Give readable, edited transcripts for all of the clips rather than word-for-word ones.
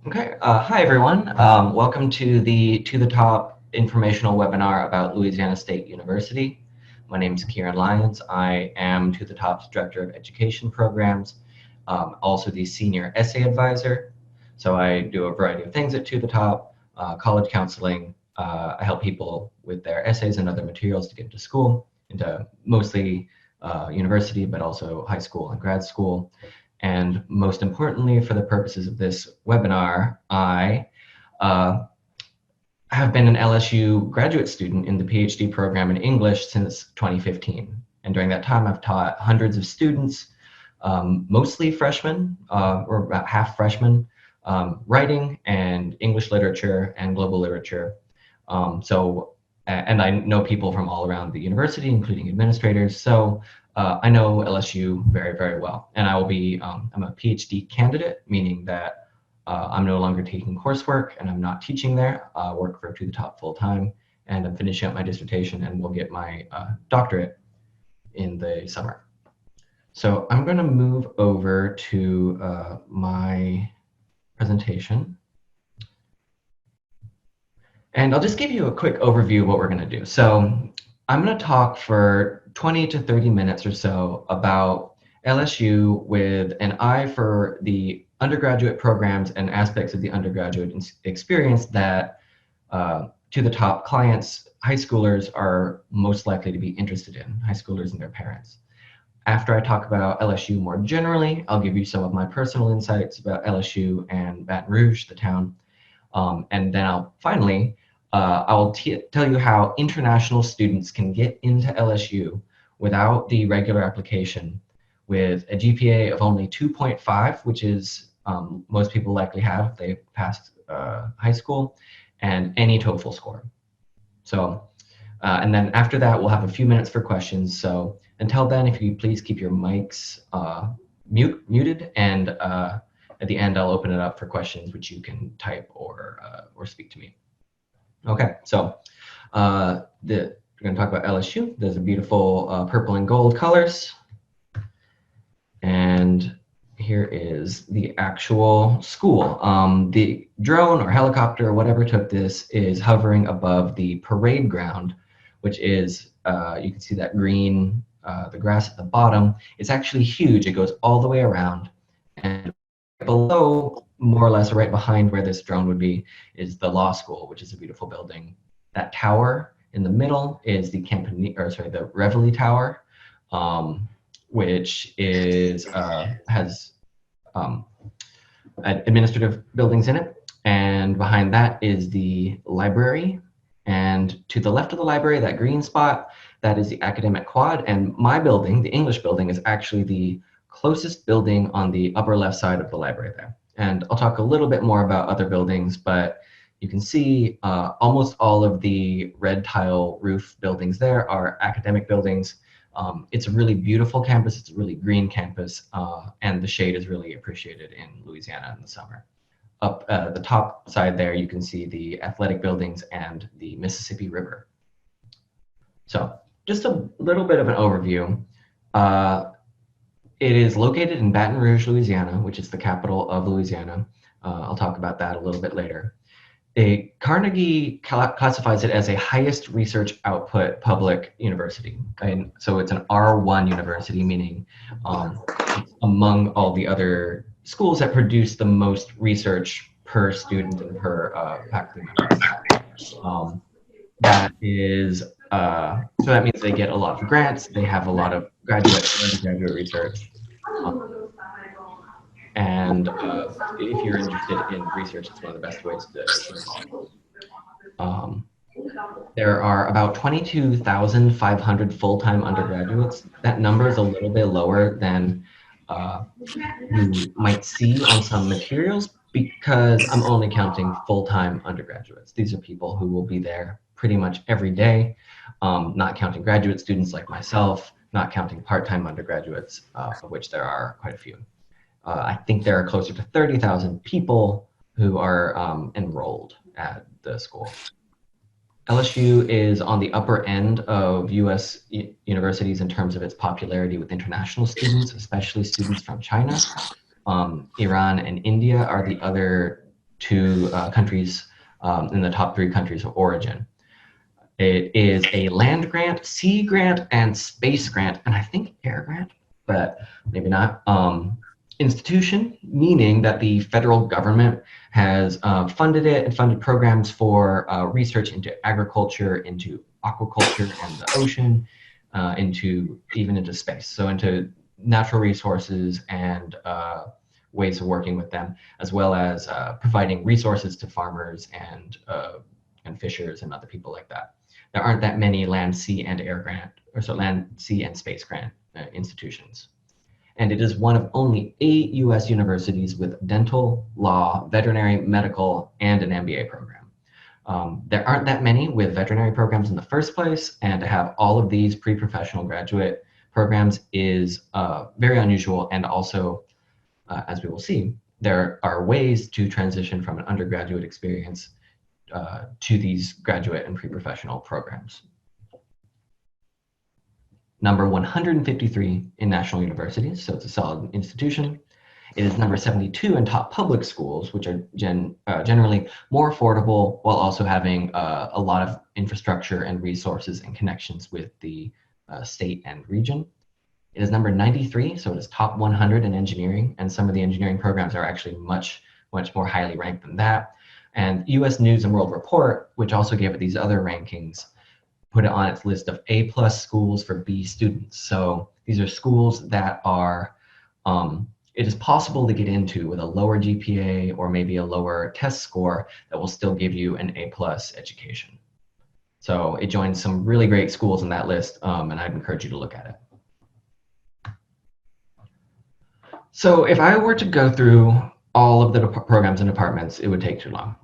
Okay, hi everyone. Welcome to the Top informational webinar about Louisiana State University. My name is Kieran Lyons. I am To the Top's Director of Education Programs, also the Senior Essay Advisor. So I do a variety of things at To the Top, college counseling. I help people with their essays and other materials to get into school, into mostly university, but also high school and grad school. And most importantly, for the purposes of this webinar, I uh, have been an LSU graduate student in the PhD program in English since 2015. And during that time, I've taught hundreds of students, mostly freshmen or about half freshmen, writing and English literature and global literature. And I know people from all around the university, including administrators. So I know LSU very, very well. And I'm a PhD candidate, meaning that I'm no longer taking coursework and I'm not teaching there. I work for To the Top full time, and I'm finishing up my dissertation and will get my doctorate in the summer. So I'm going to move over to my presentation. And I'll just give you a quick overview of what we're going to do. So I'm going to talk for 20 to 30 minutes or so about LSU with an eye for the undergraduate programs and aspects of the undergraduate experience that To the Top clients, high schoolers, are most likely to be interested in, high schoolers and their parents. After I talk about LSU more generally, I'll give you some of my personal insights about LSU and Baton Rouge, the town. And then I'll tell you how international students can get into LSU without the regular application with a GPA of only 2.5, which is most people likely have if they passed high school, and any TOEFL score. So, and then after that, we'll have a few minutes for questions. So until then, if you please keep your mics muted, and at the end, I'll open it up for questions, which you can type or speak to me. Okay, so we're going to talk about LSU. There's a beautiful purple and gold colors. And here is the actual school. The drone or helicopter or whatever took this is hovering above the parade ground, which is, you can see that green, the grass at the bottom. It's actually huge. It goes all the way around. And below, more or less right behind where this drone would be, is the law school, which is a beautiful building. That tower in the middle is the the Reveille Tower, which is has administrative buildings in it. And behind that is the library. And to the left of the library, that green spot, that is the academic quad. And my building, the English building, is actually the closest building on the upper left side of the library there. And I'll talk a little bit more about other buildings, but you can see almost all of the red tile roof buildings there are academic buildings. It's a really beautiful campus. It's a really green campus, and the shade is really appreciated in Louisiana in the summer. Up the top side there, you can see the athletic buildings and the Mississippi River. So just a little bit of an overview. It is located in Baton Rouge, Louisiana, which is the capital of Louisiana. I'll talk about that a little bit later. Carnegie classifies it as a highest research output public university. And so it's an R1 university, meaning among all the other schools that produce the most research per student and per faculty member. That is, so that means they get a lot of grants, they have a lot of graduate and undergraduate research. And if you're interested in research, it's one of the best ways to there are about 22,500 full-time undergraduates. That number is a little bit lower than you might see on some materials because I'm only counting full-time undergraduates. These are people who will be there pretty much every day, not counting graduate students like myself, not counting part-time undergraduates, of which there are quite a few. I think there are closer to 30,000 people who are enrolled at the school. LSU is on the upper end of US universities in terms of its popularity with international students, especially students from China. Iran and India are the other to countries in the top 3 countries of origin. It is a land grant, sea grant, and space grant, and I think air grant, but maybe not, institution, meaning that the federal government has funded it and funded programs for research into agriculture, into aquaculture and the ocean, even into space, so into natural resources and ways of working with them, as well as providing resources to farmers and fishers and other people like that. There aren't that many land, sea, and air grant, or so land, sea, and space grant institutions. And it is one of only 8 US universities with dental, law, veterinary, medical, and an MBA program. There aren't that many with veterinary programs in the first place, and to have all of these pre-professional graduate programs is very unusual, and also, as we will see, there are ways to transition from an undergraduate experience to these graduate and pre-professional programs. Number 153 in national universities, so it's a solid institution. It is number 72 in top public schools, which are generally more affordable while also having a lot of infrastructure and resources and connections with the state and region. It is number 93, so it is top 100 in engineering, and some of the engineering programs are actually much more highly ranked than that. And US News and World Report, which also gave it these other rankings, put it on its list of A+ schools for B students. So these are schools that are, it is possible to get into with a lower GPA or maybe a lower test score that will still give you an A+ education. So it joins some really great schools in that list, and I'd encourage you to look at it. So if I were to go through all of the programs and departments, it would take too long.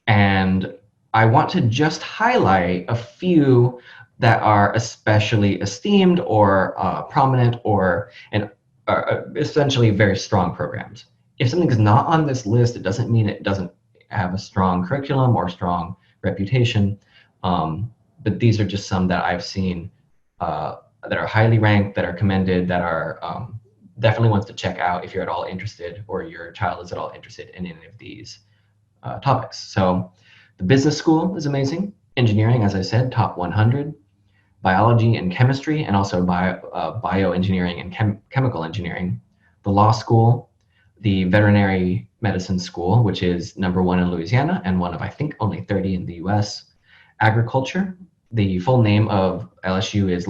And I want to just highlight a few that are especially esteemed or prominent or essentially very strong programs. If something is not on this list, it doesn't mean it doesn't have a strong curriculum or strong reputation. But these are just some that I've seen that are highly ranked, that are commended, that are definitely ones to check out if you're at all interested or your child is at all interested in any of these topics. So the business school is amazing. Engineering, as I said, top 100. Biology and chemistry, and also bioengineering and chemical engineering. The law school, the veterinary medicine school, which is number 1 in Louisiana and one of, I think, only 30 in the US. Agriculture, the full name of LSU is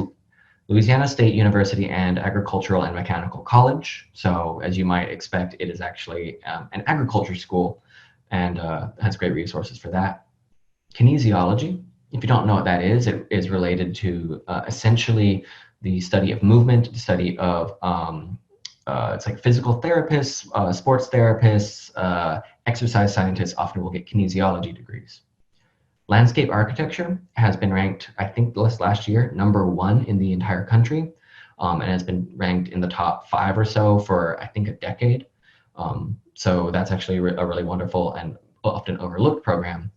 Louisiana State University and Agricultural and Mechanical College. So as you might expect, it is actually an agriculture school and has great resources for that. Kinesiology, if you don't know what that is, it is related to essentially the study of movement, the study of, it's like physical therapists, sports therapists, exercise scientists often will get kinesiology degrees. Landscape architecture has been ranked, I think last year, number 1 in the entire country, and has been ranked in the top 5 or so for, I think, a decade. So that's actually a really wonderful and often overlooked program.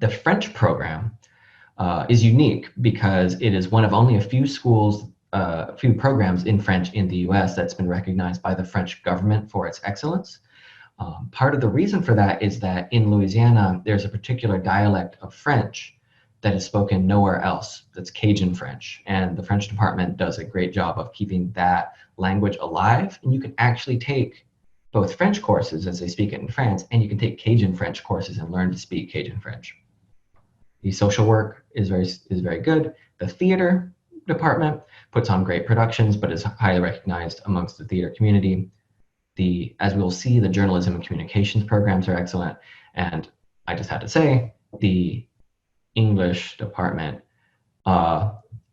The French program is unique because it is one of only a few schools, few programs in French in the US that's been recognized by the French government for its excellence. Part of the reason for that is that in Louisiana, there's a particular dialect of French that is spoken nowhere else. That's Cajun French. And the French department does a great job of keeping that language alive. And you can actually take both French courses as they speak it in France, and you can take Cajun French courses and learn to speak Cajun French. The social work is very good. The theater department puts on great productions, but is highly recognized amongst the theater community. As we'll see, the journalism and communications programs are excellent. And I just had to say, the English department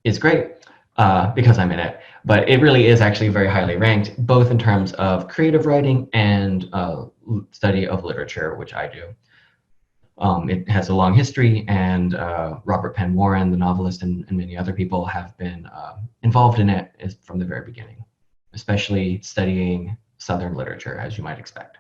is great because I'm in it, but it really is actually very highly ranked, both in terms of creative writing and study of literature, which I do. It has a long history, and Robert Penn Warren, the novelist, and many other people have been involved in it from the very beginning, especially studying Southern literature, as you might expect.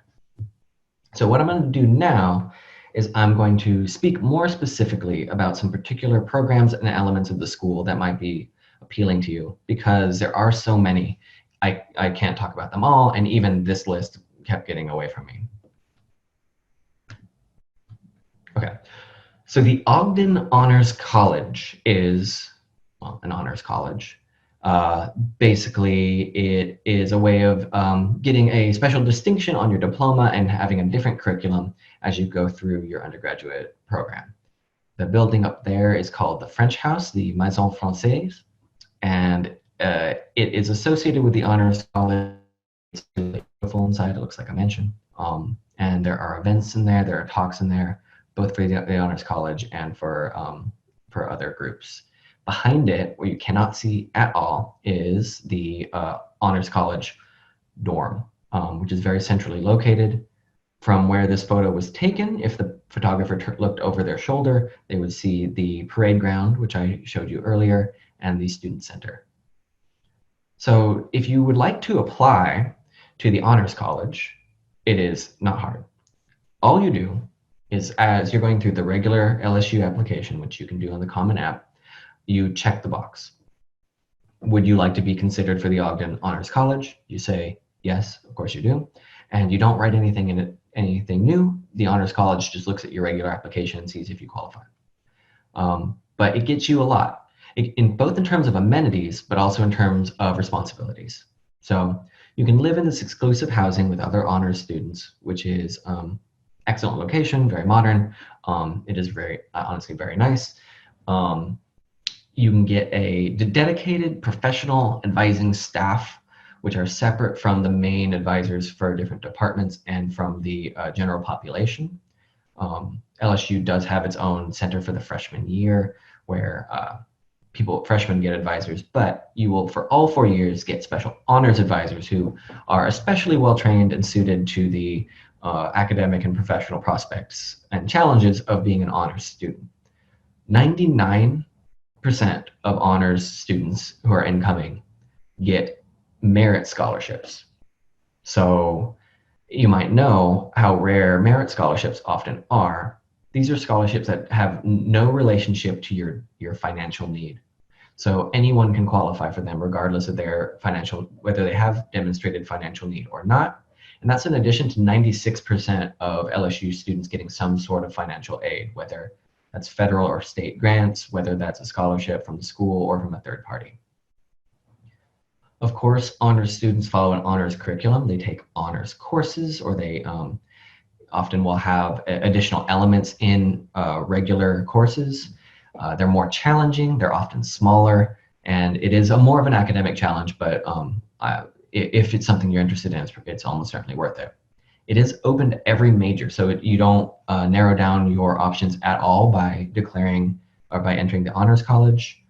So what I'm going to do now is I'm going to speak more specifically about some particular programs and elements of the school that might be appealing to you, because there are so many. I can't talk about them all, and even this list kept getting away from me. Okay. So the Ogden Honors College is, well, an honors college. Basically, it is a way of getting a special distinction on your diploma and having a different curriculum as you go through your undergraduate program. The building up there is called the French House, the Maison Française, and it is associated with the Honors College. It's really beautiful inside. It looks like a mansion. And there are events in there. There are talks in there, both for the Honors College and for other groups. Behind it, what you cannot see at all, is the Honors College dorm, which is very centrally located. From where this photo was taken, if the photographer looked over their shoulder, they would see the parade ground, which I showed you earlier, and the student center. So if you would like to apply to the Honors College, it is not hard. All you do is, as you're going through the regular LSU application, which you can do on the Common App, you check the box. Would you like to be considered for the Ogden Honors College? You say, yes, of course you do. And you don't write anything in it, anything new. The Honors College just looks at your regular application and sees if you qualify. But it gets you a lot, both in terms of amenities, but also in terms of responsibilities. So you can live in this exclusive housing with other honors students, which is excellent location, very modern. It is very, honestly, very nice. You can get a dedicated professional advising staff, which are separate from the main advisors for different departments and from the general population. LSU does have its own center for the freshman year, where freshmen get advisors, but you will, for all 4 years, get special honors advisors who are especially well trained and suited to the academic and professional prospects and challenges of being an honors student. 99% of honors students who are incoming get merit scholarships. So you might know how rare merit scholarships often are. These are scholarships that have no relationship to your financial need. So anyone can qualify for them regardless of their financial, whether they have demonstrated financial need or not. And that's in addition to 96% of LSU students getting some sort of financial aid, whether that's federal or state grants, whether that's a scholarship from the school or from a third party. Of course, honors students follow an honors curriculum. They take honors courses, or they often will have additional elements in regular courses. They're more challenging, they're often smaller, and it is more of an academic challenge, but if it's something you're interested in, it's almost certainly worth it. It is open to every major, so you don't narrow down your options at all by declaring or by entering the honors college.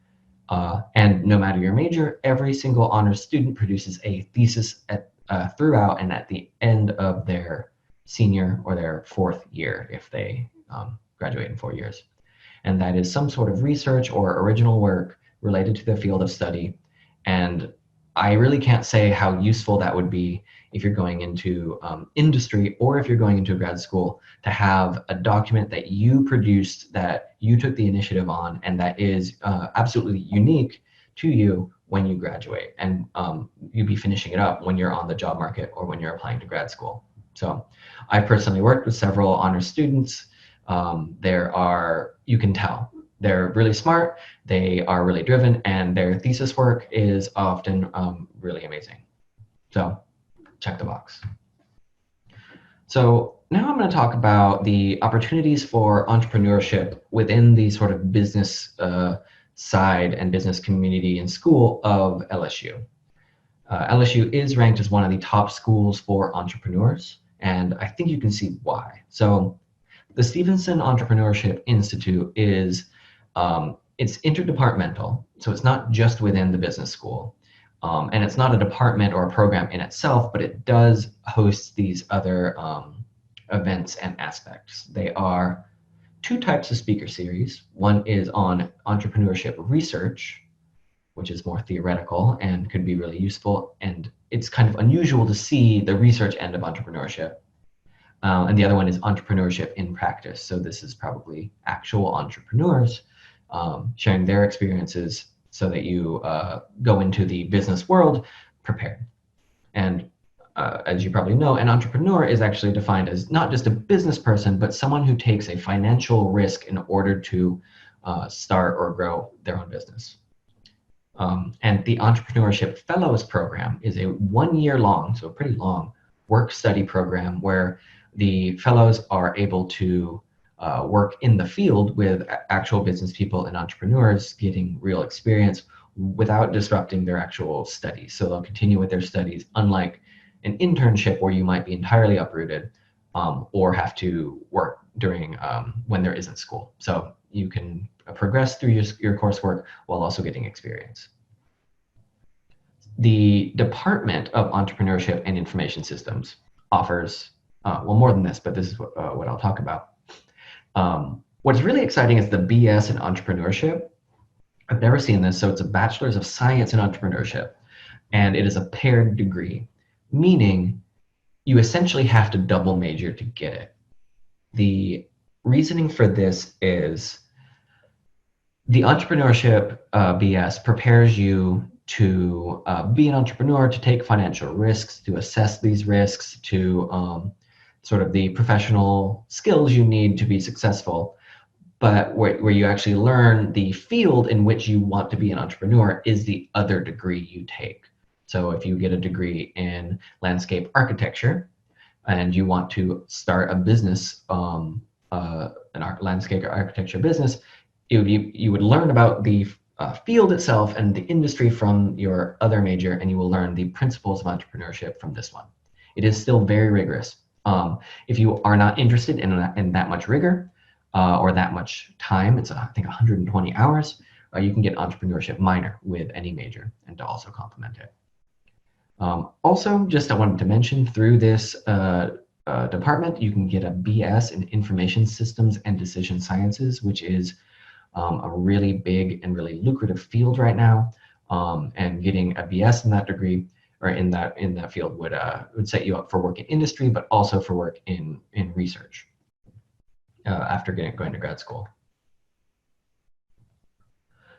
And no matter your major, every single honors student produces a thesis throughout and at the end of their senior or their fourth year, if they graduate in 4 years. And that is some sort of research or original work related to the field of study. And I really can't say how useful that would be if you're going into industry or if you're going into grad school, to have a document that you produced, that you took the initiative on, and that is absolutely unique to you when you graduate. And you'd be finishing it up when you're on the job market or when you're applying to grad school. So I personally worked with several honors students. You can tell, they're really smart, they are really driven, and their thesis work is often really amazing. So check the box. So now I'm going to talk about the opportunities for entrepreneurship within the sort of business side and business community and school of LSU. LSU is ranked as one of the top schools for entrepreneurs, and I think you can see why. So the Stephenson Entrepreneurship Institute is, it's interdepartmental, so it's not just within the business school. And it's not a department or a program in itself, but it does host these other events and aspects. They are 2 types of speaker series. One is on entrepreneurship research, which is more theoretical and could be really useful. And it's kind of unusual to see the research end of entrepreneurship. And the other one is entrepreneurship in practice. So this is probably actual entrepreneurs sharing their experiences so that you go into the business world prepared. And as you probably know, an entrepreneur is actually defined as not just a business person, but someone who takes a financial risk in order to start or grow their own business. And the Entrepreneurship Fellows Program is a 1 year long, so a pretty long work study program where the fellows are able to work in the field with actual business people and entrepreneurs, getting real experience without disrupting their actual studies. So they'll continue with their studies, unlike an internship where you might be entirely uprooted or have to work during when there isn't school. So you can progress through your coursework while also getting experience. The Department of Entrepreneurship and Information Systems offers, well, more than this, but this is what I'll talk about. What's really exciting is the BS in entrepreneurship. I've never seen this. So it's a Bachelor's of Science in Entrepreneurship, and it is a paired degree, meaning you essentially have to double major to get it. The reasoning for this is the entrepreneurship BS prepares you to be an entrepreneur, to take financial risks, to assess these risks, to sort of the professional skills you need to be successful. But where you actually learn the field in which you want to be an entrepreneur is the other degree you take. So if you get a degree in landscape architecture and you want to start a business, landscape architecture business, you would learn about the field itself and the industry from your other major, and you will learn the principles of entrepreneurship from this one. It is still very rigorous. If you are not interested in that much rigor or that much time, it's I think 120 hours, you can get entrepreneurship minor with any major and to also complement it. Also, just I wanted to mention, through this department, you can get a BS in Information Systems and Decision Sciences, which is a really big and really lucrative field right now. And getting a BS in that degree or in that field would set you up for work in industry, but also for work in research after going to grad school.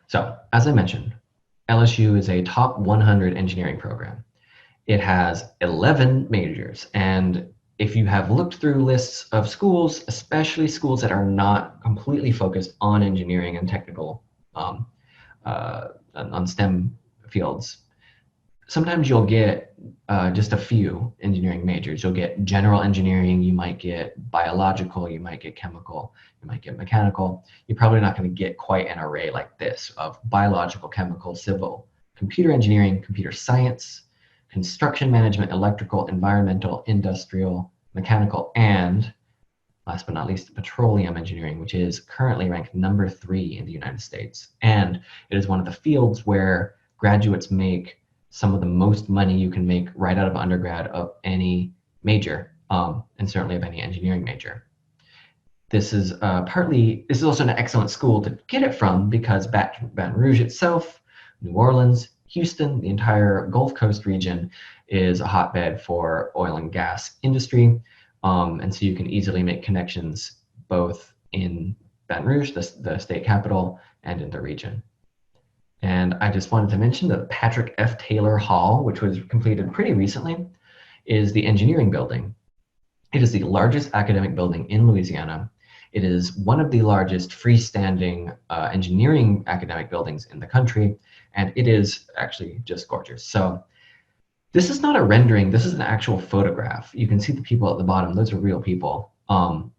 So, as I mentioned, LSU is a top 100 engineering program. It has 11 majors, and if you have looked through lists of schools, especially schools that are not completely focused on engineering and technical, on STEM fields, sometimes you'll get just a few engineering majors. You'll get general engineering, you might get biological, you might get chemical, you might get mechanical. You're probably not going to get quite an array like this of biological, chemical, civil, computer engineering, computer science, construction management, electrical, environmental, industrial, mechanical, and last but not least, petroleum engineering, which is currently ranked number 3 in the United States. And it is one of the fields where graduates make some of the most money you can make right out of undergrad of any major, and certainly of any engineering major. This is also an excellent school to get it from because Baton Rouge itself, New Orleans, Houston, the entire Gulf Coast region is a hotbed for oil and gas industry. And so you can easily make connections both in Baton Rouge, the state capital, and in the region. And I just wanted to mention that Patrick F. Taylor Hall, which was completed pretty recently, is the engineering building. It is the largest academic building in Louisiana. It is one of the largest freestanding engineering academic buildings in the country, and it is actually just gorgeous. So this is not a rendering, this is an actual photograph. You can see the people at the bottom, those are real people. On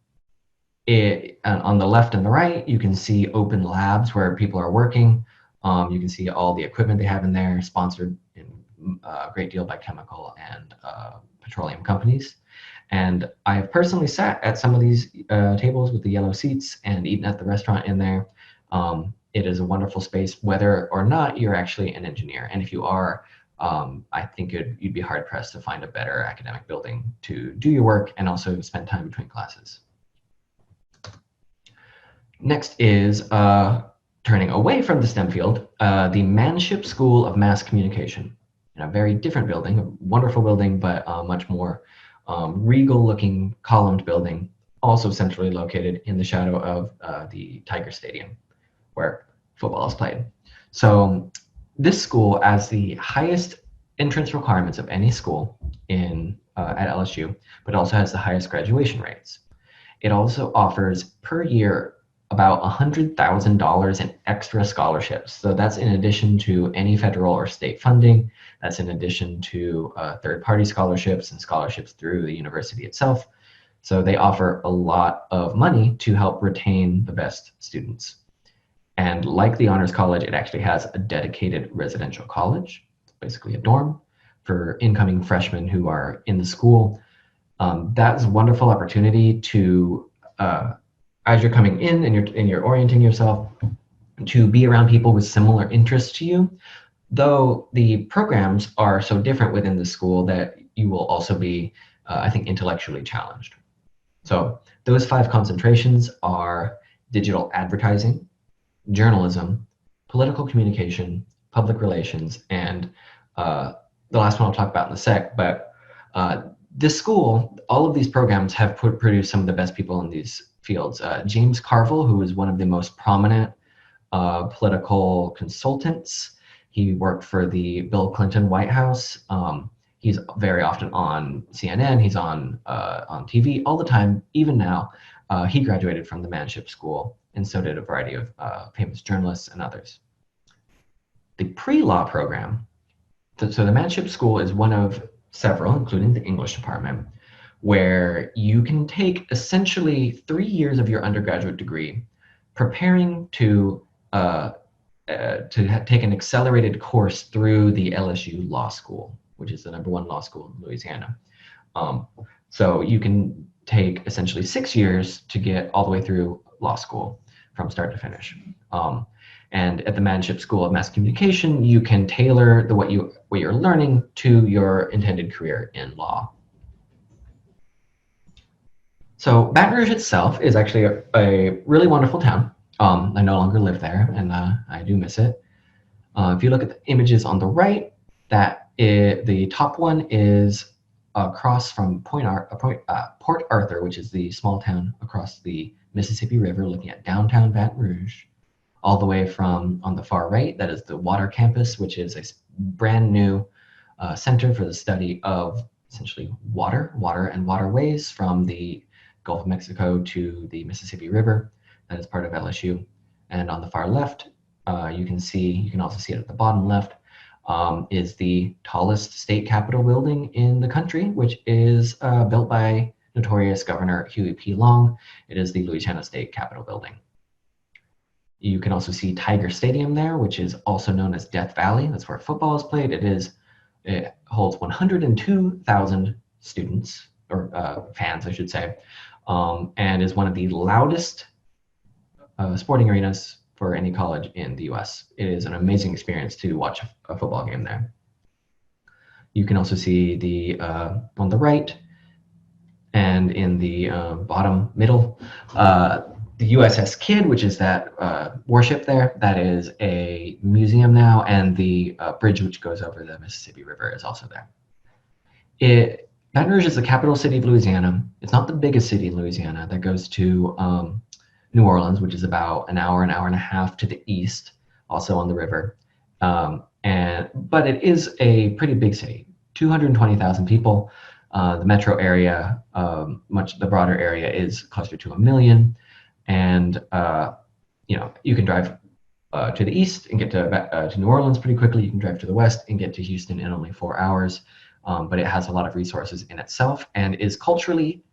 the left and the right, you can see open labs where people are working. You can see all the equipment they have in there, sponsored in a great deal by chemical and petroleum companies. And I have personally sat at some of these tables with the yellow seats and eaten at the restaurant in there. It is a wonderful space, whether or not you're actually an engineer. And if you are, I think you'd be hard pressed to find a better academic building to do your work and also spend time between classes. Next is turning away from the STEM field, the Manship School of Mass Communication. In a very different building, a wonderful building, but much more regal-looking columned building, also centrally located in the shadow of the Tiger Stadium, where football is played. So this school, as the highest entrance requirements of any school, at LSU, but also has the highest graduation rates. It also offers per year about $100,000 in extra scholarships. So that's in addition to any federal or state funding. That's in addition to third-party scholarships and scholarships through the university itself. So they offer a lot of money to help retain the best students. And like the Honors College, it actually has a dedicated residential college, basically a dorm for incoming freshmen who are in the school. That's a wonderful opportunity to, as you're coming in and you're orienting yourself, to be around people with similar interests to you, though the programs are so different within the school that you will also be, I think, intellectually challenged. So those 5 concentrations are digital advertising, journalism, political communication, public relations, and the last one I'll talk about in a sec, but this school, all of these programs have produced some of the best people in these fields. James Carville, who is one of the most prominent political consultants. He worked for the Bill Clinton White House. He's very often on CNN. He's on TV all the time, even now. He graduated from the Manship School, and so did a variety of famous journalists and others. The pre-law program, so the Manship School is one of several, including the English department, where you can take essentially 3 years of your undergraduate degree preparing to take an accelerated course through the LSU Law School, which is the #1 law school in Louisiana. So you can take essentially 6 years to get all the way through law school from start to finish. And at the Manship School of Mass Communication, you can tailor what you're learning to your intended career in law. So Baton Rouge itself is actually a really wonderful town. I no longer live there, and I do miss it. If you look at the images on the right, the top one is across from Port Arthur, which is the small town across the Mississippi River, looking at downtown Baton Rouge, all the way from on the far right, that is the Water Campus, which is a brand new center for the study of essentially water and waterways from the Gulf of Mexico to the Mississippi River. That is part of LSU. And on the far left, you can also see it at the bottom left, is the tallest state capitol building in the country, which is built by notorious Governor Huey P. Long. It is the Louisiana State Capitol building. You can also see Tiger Stadium there, which is also known as Death Valley. That's where football is played. It holds 102,000 students, or fans, I should say, and is one of the loudest sporting arenas for any college in the US. It is an amazing experience to watch a football game there. You can also see on the right and in the bottom middle, the USS Kidd, which is that warship there. That is a museum now, and the bridge which goes over the Mississippi River is also there. Baton Rouge is the capital city of Louisiana. It's not the biggest city in Louisiana. That goes to New Orleans, which is about an hour and a half to the east, also on the river. But it is a pretty big city, 220,000 people. The metro area, the broader area, is closer to 1 million. And you can drive to the east and get to New Orleans pretty quickly. You can drive to the west and get to Houston in only 4 hours. But it has a lot of resources in itself and is culturally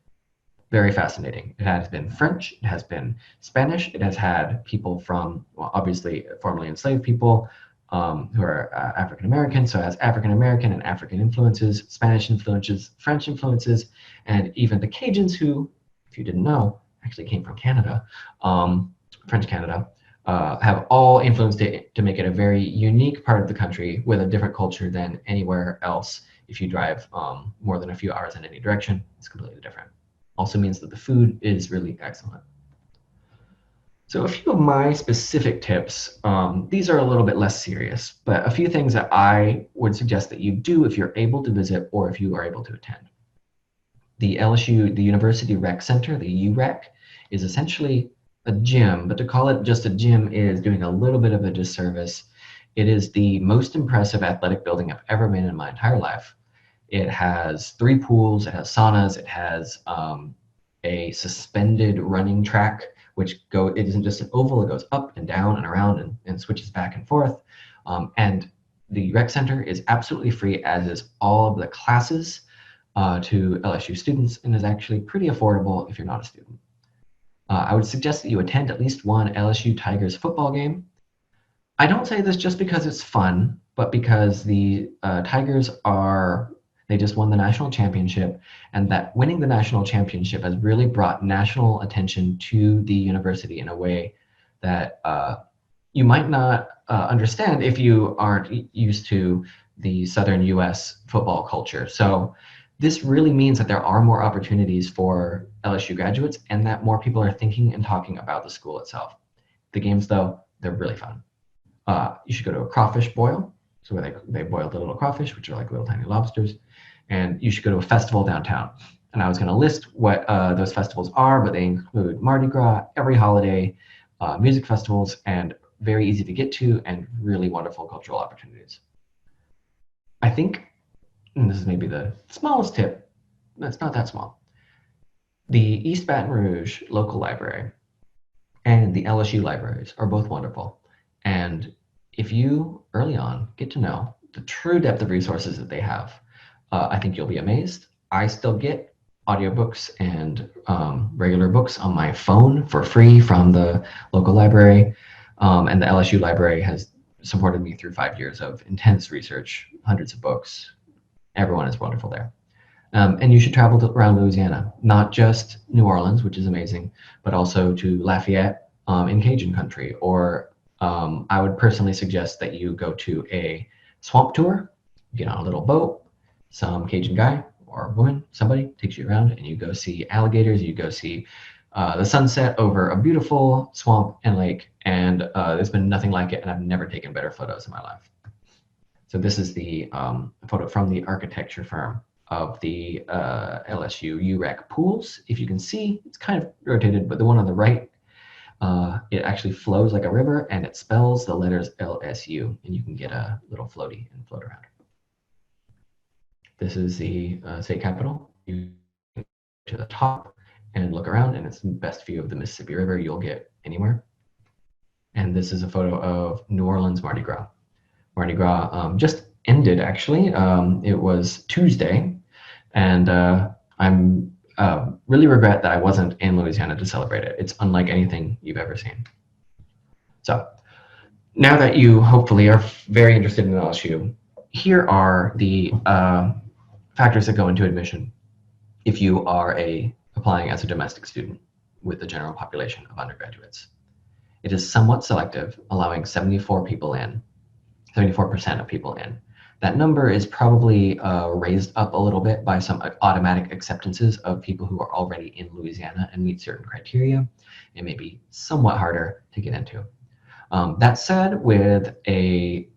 very fascinating. It has been French, it has been Spanish, it has had people from, well, obviously formerly enslaved people who are African American, so it has African American and African influences, Spanish influences, French influences, and even the Cajuns, who, if you didn't know, actually came from Canada, French Canada, have all influenced it to make it a very unique part of the country with a different culture than anywhere else. If you drive more than a few hours in any direction, it's completely different. Also means that the food is really excellent. So a few of my specific tips, these are a little bit less serious, but a few things that I would suggest that you do if you're able to visit or if you are able to attend. The LSU, the University Rec Center, the UREC, is essentially a gym, but to call it just a gym is doing a little bit of a disservice. It is the most impressive athletic building I've ever been in my entire life. It has 3 pools, it has saunas, it has a suspended running track, it isn't just an oval, it goes up and down and around and switches back and forth. And the rec center is absolutely free, as is all of the classes to LSU students, and is actually pretty affordable if you're not a student. I would suggest that you attend at least one LSU Tigers football game. I don't say this just because it's fun, but because the Tigers they just won the national championship, and that winning the national championship has really brought national attention to the university in a way that you might not understand if you aren't used to the Southern US football culture. So this really means that there are more opportunities for LSU graduates, and that more people are thinking and talking about the school itself. The games, though, they're really fun. You should go to a crawfish boil, so where they boil the little crawfish, which are like little tiny lobsters, and you should go to a festival downtown. And I was going to list what those festivals are, but they include Mardi Gras, every holiday, music festivals, and very easy to get to and really wonderful cultural opportunities. I think, and this is maybe the smallest tip, it's not that small, the East Baton Rouge local library and the LSU libraries are both wonderful. And if you early on get to know the true depth of resources that they have, I think you'll be amazed. I still get audiobooks and regular books on my phone for free from the local library. And the LSU library has supported me through 5 years of intense research, hundreds of books. Everyone is wonderful there. And you should travel around Louisiana, not just New Orleans, which is amazing, but also to Lafayette in Cajun country. Or I would personally suggest that you go to a swamp tour, get on a little boat, some Cajun guy or woman, somebody takes you around, and you go see alligators, you go see the sunset over a beautiful swamp and lake, and there's been nothing like it, and I've never taken better photos in my life. So this is the photo from the architecture firm of the LSU UREC pools. If you can see, it's kind of rotated, but the one on the right, it actually flows like a river, and it spells the letters LSU, and you can get a little floaty and float around. This is the state capitol. You go to the top and look around, and it's the best view of the Mississippi River you'll get anywhere. And this is a photo of New Orleans Mardi Gras. Mardi Gras just ended, actually. It was Tuesday, and I'm really regret that I wasn't in Louisiana to celebrate it. It's unlike anything you've ever seen. So now that you hopefully are very interested in LSU, here are the factors that go into admission if you are applying as a domestic student with the general population of undergraduates. It is somewhat selective, allowing 74 people in, 74% of people in. That number is probably raised up a little bit by some automatic acceptances of people who are already in Louisiana and meet certain criteria. It may be somewhat harder to get into. That said, with the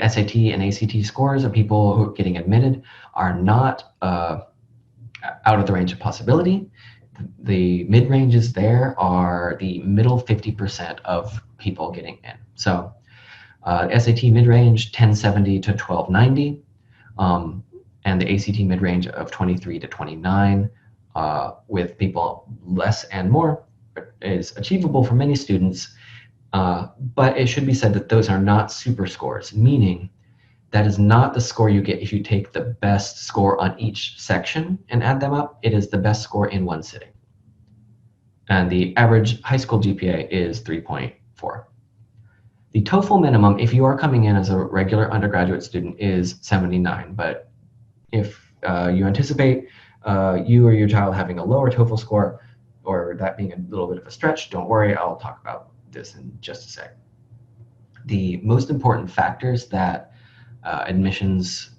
SAT and ACT scores of people who are getting admitted are not out of the range of possibility. The mid-ranges there are the middle 50% of people getting in. So SAT mid-range 1070 to 1290, and the ACT mid-range of 23 to 29, with people less and more is achievable for many students. But it should be said that those are not super scores, meaning that is not the score you get if you take the best score on each section and add them up. It is the best score in one sitting. And the average high school GPA is 3.4. The TOEFL minimum, if you are coming in as a regular undergraduate student, is 79. But if you anticipate you or your child having a lower TOEFL score, or that being a little bit of a stretch, don't worry, I'll talk about this in just a sec. The most important factors that the admissions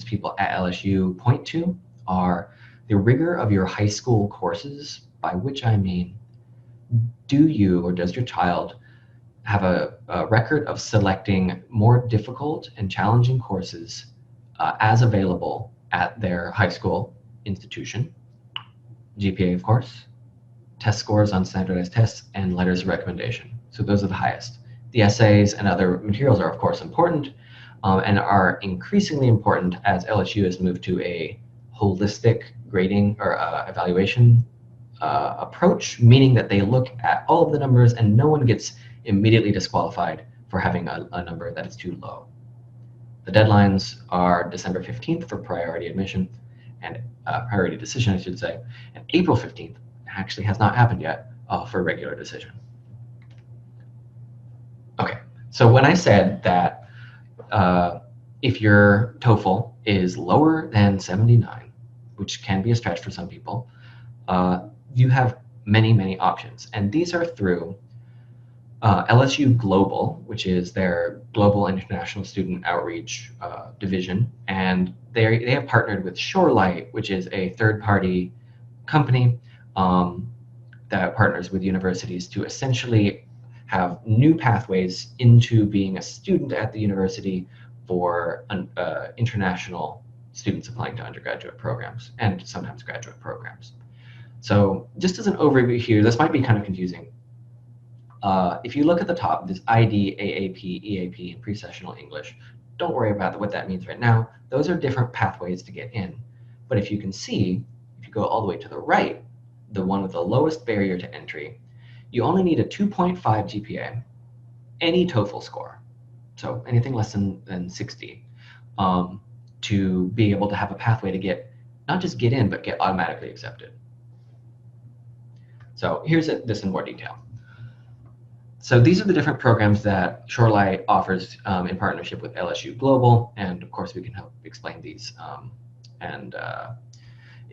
people at LSU point to are the rigor of your high school courses, by which I mean, do you or does your child have a record of selecting more difficult and challenging courses as available at their high school institution? GPA, of course, test scores on standardized tests, and letters of recommendation. So those are the highest. The essays and other materials are, of course, important, and are increasingly important as LSU has moved to a holistic grading or evaluation approach, meaning that they look at all of the numbers and no one gets immediately disqualified for having a number that is too low. The deadlines are December 15th for priority admission and priority decision, I should say, and April 15th actually has not happened yet for regular decision. Okay, so when I said that if your TOEFL is lower than 79, which can be a stretch for some people, you have many, many options. And these are through LSU Global, which is their Global International Student Outreach division. And they have partnered with Shorelight, which is a third-party company that partners with universities to essentially have new pathways into being a student at the university for international students applying to undergraduate programs and sometimes graduate programs. So just as an overview here, this might be kind of confusing. If you look at the top, this ID, AAP, EAP, and pre-sessional English, don't worry about what that means right now. Those are different pathways to get in. But if you can see, if you go all the way to the right, the one with the lowest barrier to entry, you only need a 2.5 GPA, any TOEFL score, so anything less than 60, to be able to have a pathway to get, not just get in, but get automatically accepted. So here's this in more detail. So these are the different programs that Shorelight offers in partnership with LSU Global, and of course we can help explain these in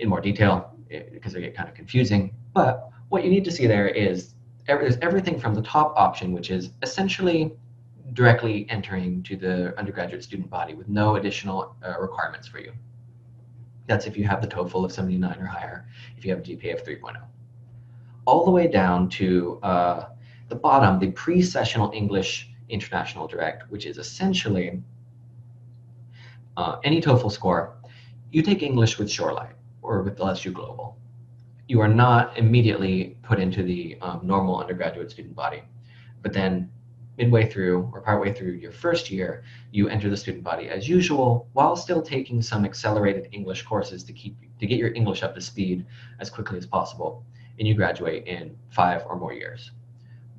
more detail because they get kind of confusing. But what you need to see there is there's everything from the top option, which is essentially directly entering to the undergraduate student body with no additional requirements for you. That's if you have the TOEFL of 79 or higher, if you have a GPA of 3.0. All the way down to the bottom, the pre-sessional English International Direct, which is essentially any TOEFL score. You take English with Shorelight or with LSU Global. You are not immediately put into the normal undergraduate student body, but then midway through or partway through your first year, you enter the student body as usual while still taking some accelerated English courses to get your English up to speed as quickly as possible, and you graduate in 5 or more years.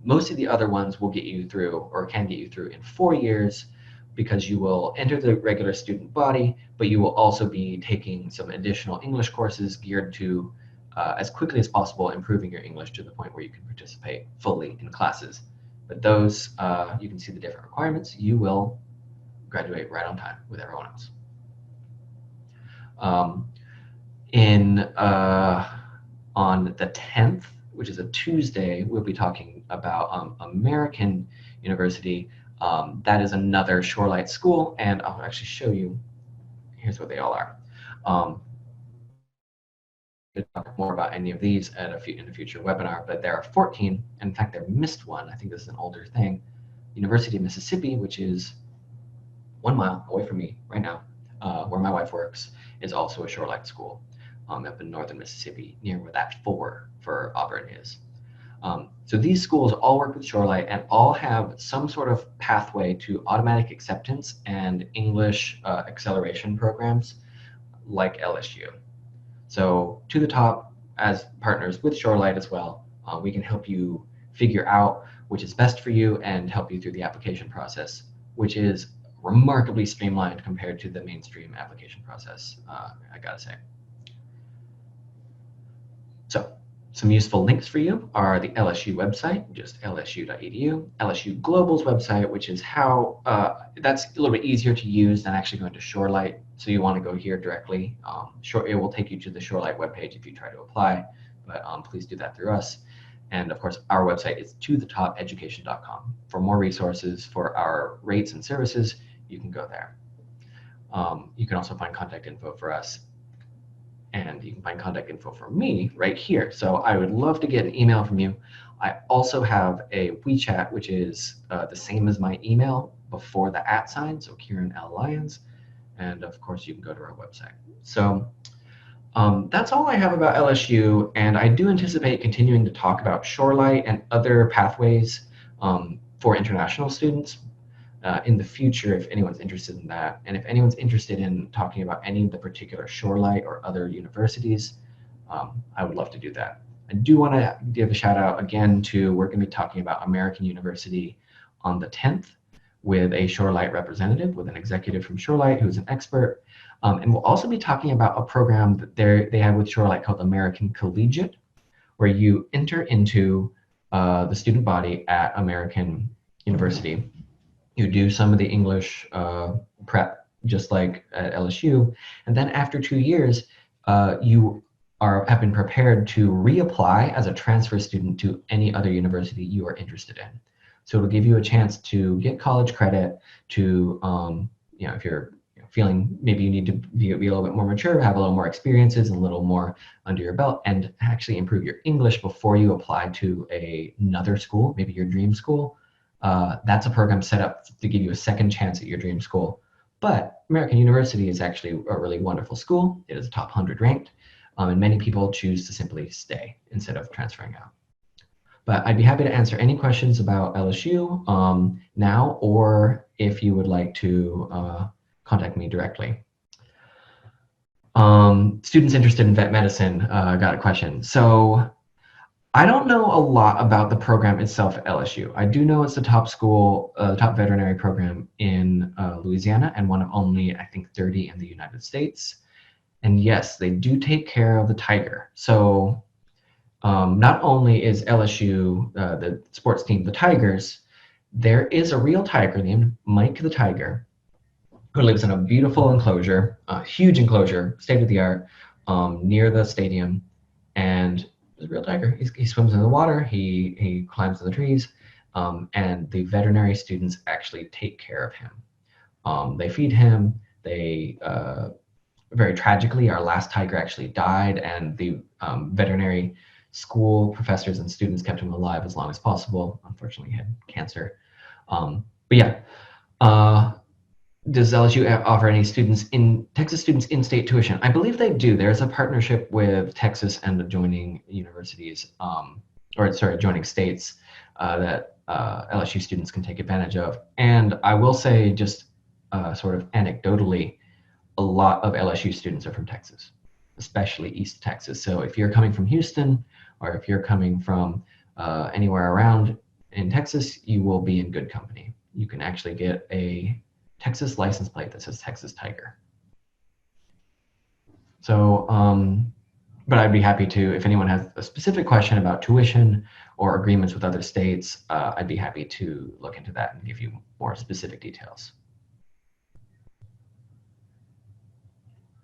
Most of the other ones will get you through or can get you through in 4 years because you will enter the regular student body, but you will also be taking some additional English courses geared to, as quickly as possible, improving your English to the point where you can participate fully in classes. But those, you can see the different requirements. You will graduate right on time with everyone else. On the 10th, which is a Tuesday, we'll be talking about American University. That is another Shorelight school, and I'll actually show you. Here's what they all are. We'll talk more about any of these in a future webinar, but there are 14, and in fact, there missed one. I think this is an older thing. University of Mississippi, which is 1 mile away from me right now, where my wife works, is also a Shorelight school up in northern Mississippi, near where that 4 for Auburn is. So these schools all work with Shorelight and all have some sort of pathway to automatic acceptance and English acceleration programs like LSU. So to the top, as partners with Shorelight as well, we can help you figure out which is best for you and help you through the application process, which is remarkably streamlined compared to the mainstream application process, I gotta say. So some useful links for you are the LSU website, just lsu.edu, LSU Global's website, which is how, that's a little bit easier to use than actually going to Shorelight. So you want to go here directly. It will take you to the Shorelight webpage if you try to apply, but please do that through us. And of course, our website is tothetop.education.com. For more resources for our rates and services, you can go there. You can also find contact info for us, and you can find contact info for me right here. So I would love to get an email from you. I also have a WeChat, which is the same as my email before the @ sign, so Kieran L. Lyons. And of course, you can go to our website. So that's all I have about LSU, and I do anticipate continuing to talk about Shorelight and other pathways for international students. in the future if anyone's interested in that. And if anyone's interested in talking about any of the particular Shorelight or other universities, I would love to do that. I do want to give a shout out again to, we're going to be talking about American University on the 10th with a Shorelight representative, with an executive from Shorelight who's an expert. And we'll also be talking about a program that they have with Shorelight called American Collegiate, where you enter into the student body at American University. You do some of the English prep, just like at LSU. And then after 2 years, you have been prepared to reapply as a transfer student to any other university you are interested in. So it'll give you a chance to get college credit, to, if you're feeling maybe you need to be a little bit more mature, have a little more experiences and a little more under your belt, and actually improve your English before you apply to another school, maybe your dream school. That's a program set up to give you a second chance at your dream school. But American University is actually a really wonderful school. It is top 100 ranked, and many people choose to simply stay instead of transferring out. But I'd be happy to answer any questions about LSU now, or if you would like to contact me directly. Students interested in vet medicine got a question. So I don't know a lot about the program itself at LSU. I do know it's the top school, top veterinary program in Louisiana, and one of only, I think, 30 in the United States. And yes, they do take care of the tiger. So not only is LSU, the sports team, the Tigers, there is a real tiger named Mike the Tiger who lives in a beautiful enclosure, a huge enclosure, state-of-the-art, near the stadium. And there's a real tiger. He swims in the water, he climbs in the trees, and the veterinary students actually take care of him. They feed him. They, very tragically, our last tiger actually died, and the veterinary school professors and students kept him alive as long as possible. Unfortunately, he had cancer. But yeah, does LSU offer any Texas students in-state tuition? I believe they do. There's a partnership with Texas and adjoining universities, adjoining states that LSU students can take advantage of. And I will say, just sort of anecdotally, a lot of LSU students are from Texas, especially East Texas. So if you're coming from Houston, or if you're coming from anywhere around in Texas, you will be in good company. You can actually get a Texas license plate that says Texas Tiger. So, but I'd be happy to, if anyone has a specific question about tuition or agreements with other states, I'd be happy to look into that and give you more specific details.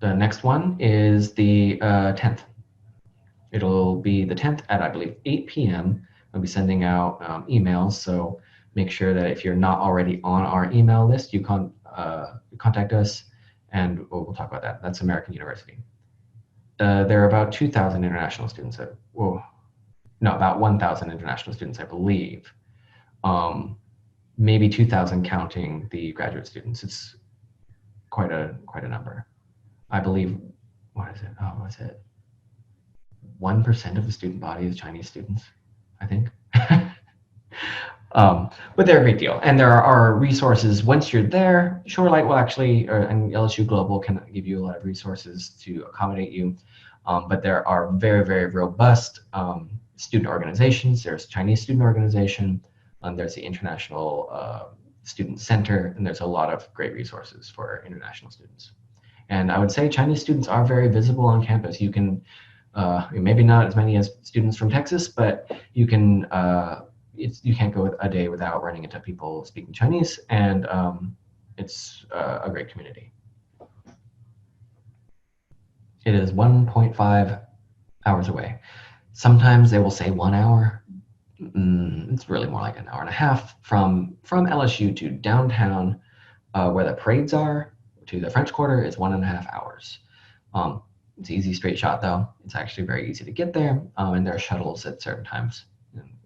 The next one is the 10th. It'll be the 10th at, I believe, 8 p.m. I'll be sending out emails, so make sure that if you're not already on our email list, you contact us, and we'll talk about that. That's American University. There are about 2,000 international students. About 1,000 international students, I believe. Maybe 2,000 counting the graduate students. It's quite a number. I believe, what is it? 1% of the student body is Chinese students, I think. But they're a great deal. And there are resources once you're there. Shorelight will actually, and LSU Global can give you a lot of resources to accommodate you. But there are very, very robust student organizations. There's Chinese Student Organization, there's the International Student Center, and there's a lot of great resources for international students. And I would say Chinese students are very visible on campus. You can, maybe not as many as students from Texas, but you can, you can't go a day without running into people speaking Chinese, and it's a great community. It is 1.5 hours away. Sometimes they will say 1 hour. It's really more like an hour and a half from LSU to downtown, where the parades are, to the French Quarter is 1.5 hours. It's an easy straight shot though. It's actually very easy to get there, and there are shuttles at certain times,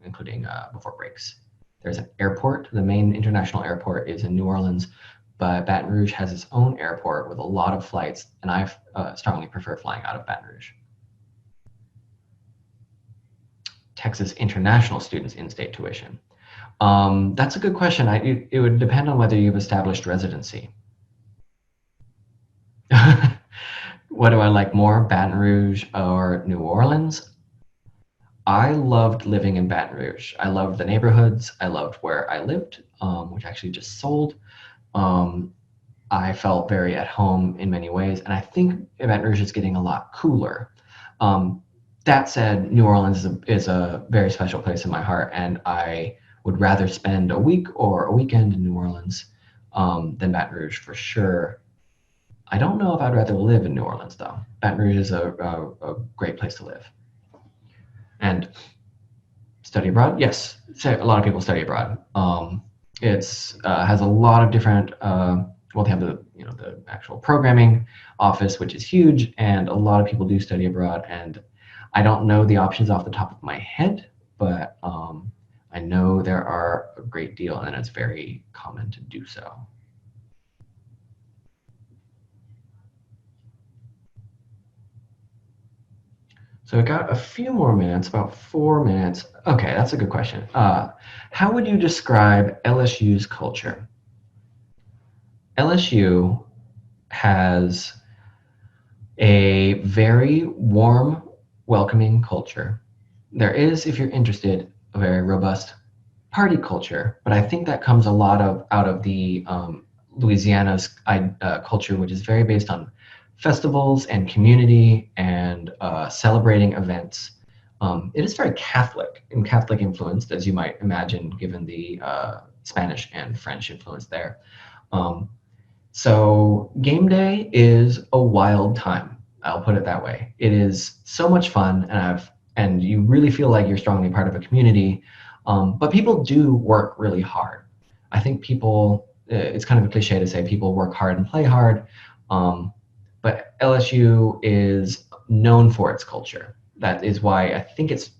including before breaks. There's an airport. The main international airport is in New Orleans, but Baton Rouge has its own airport with a lot of flights, and I strongly prefer flying out of Baton Rouge. Texas international students in-state tuition. That's a good question. It would depend on whether you've established residency. What do I like more, Baton Rouge or New Orleans? I loved living in Baton Rouge. I loved the neighborhoods. I loved where I lived, which actually just sold. Um, I felt very at home in many ways, and I think Baton Rouge is getting a lot cooler. Um, that said, New Orleans is a very special place in my heart, and I would rather spend a week or a weekend in New Orleans than Baton Rouge for sure. I don't know if I'd rather live in New Orleans though. Baton Rouge is a great place to live. And study abroad, yes, so a lot of people study abroad. It's has a lot of different. Well, they have the actual programming office, which is huge, and a lot of people do study abroad. And I don't know the options off the top of my head, but I know there are a great deal, and it's very common to do so. So we got a few more minutes, about 4 minutes. Okay, that's a good question. How would you describe LSU's culture? LSU has a very warm, welcoming culture. There is, if you're interested, a very robust party culture, but I think that comes a lot out of the Louisiana's culture, which is very based on festivals and community and celebrating events. It is very Catholic and Catholic influenced, as you might imagine, given the Spanish and French influence there. Um, so game day is a wild time. I'll put it that way. It is so much fun, and you really feel like you're strongly part of a community. But people do work really hard. I think people. It's kind of a cliche to say people work hard and play hard, but LSU is known for its culture. That is why I think it's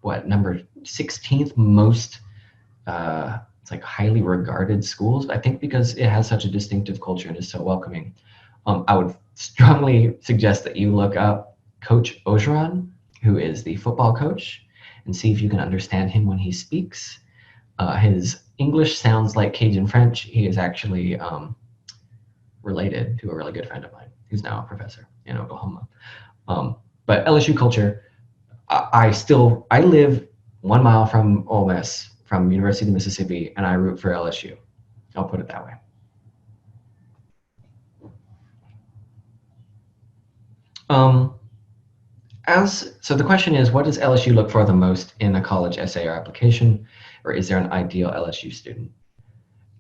what number 16th most it's like highly regarded schools. I think because it has such a distinctive culture and is so welcoming. I would strongly suggest that you look up Coach Ogeron, who is the football coach, and see if you can understand him when he speaks. His English sounds like Cajun French. He is actually related to a really good friend of mine who's now a professor in Oklahoma. But LSU culture, I live 1 mile from Ole Miss, from University of Mississippi, and I root for LSU. I'll put it that way. Um, so the question is, what does LSU look for the most in a college essay or application, or is there an ideal LSU student?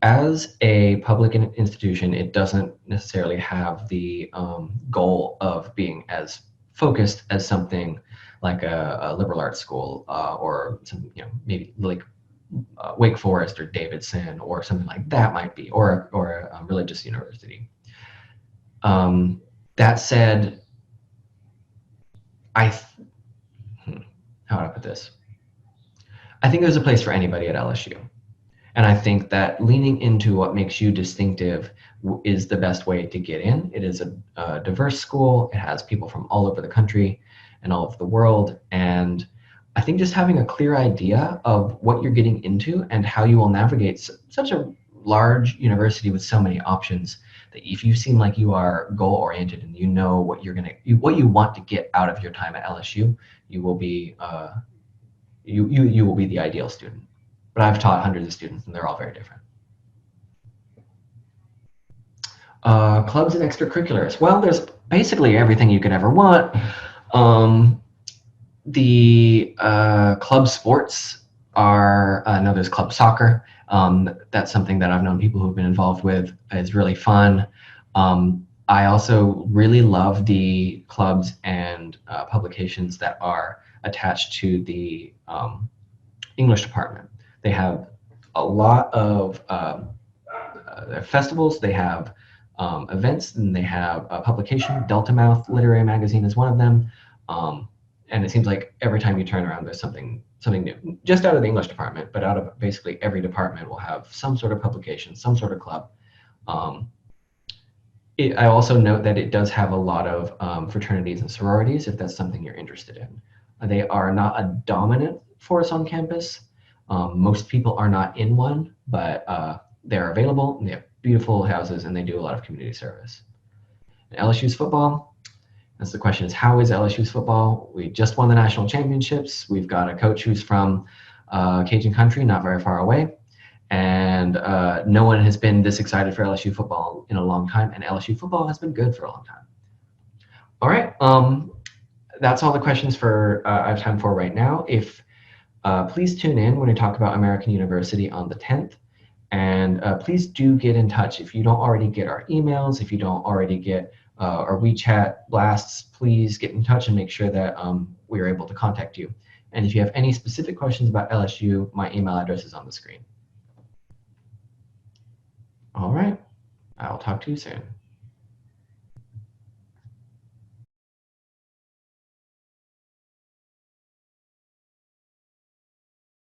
As a public institution, it doesn't necessarily have the goal of being as focused as something like a liberal arts school or some, maybe like Wake Forest or Davidson or something like that might be, or a religious university. That said, how would I put this? I think there's a place for anybody at LSU. And I think that leaning into what makes you distinctive is the best way to get in. It is a diverse school. It has people from all over the country and all over the world. And I think just having a clear idea of what you're getting into and how you will navigate such a large university with so many options, that if you seem like you are goal oriented and you know what what you want to get out of your time at LSU, you will be you will be the ideal student. But I've taught hundreds of students, and they're all very different. Clubs and extracurriculars. Well, there's basically everything you could ever want. The club sports are, no, there's club soccer. That's something that I've known people who've been involved with. It's really fun. I also really love the clubs and publications that are attached to the English department. They have a lot of festivals, they have events, and they have a publication. Delta Mouth Literary Magazine is one of them. And it seems like every time you turn around, there's something new, just out of the English department, but out of basically every department will have some sort of publication, some sort of club. I also note that it does have a lot of fraternities and sororities, if that's something you're interested in. They are not a dominant force on campus, Most people are not in one, but they're available, and they have beautiful houses, and they do a lot of community service. And LSU's football, that's the question, is how is LSU's football? We just won the national championships. We've got a coach who's from Cajun country, not very far away. And no one has been this excited for LSU football in a long time, and LSU football has been good for a long time. All right, that's all the questions I have time for right now. If please tune in when we talk about American University on the 10th, and please do get in touch. If you don't already get our emails, if you don't already get our WeChat blasts, please get in touch and make sure that we are able to contact you. And if you have any specific questions about LSU, my email address is on the screen. All right, I'll talk to you soon.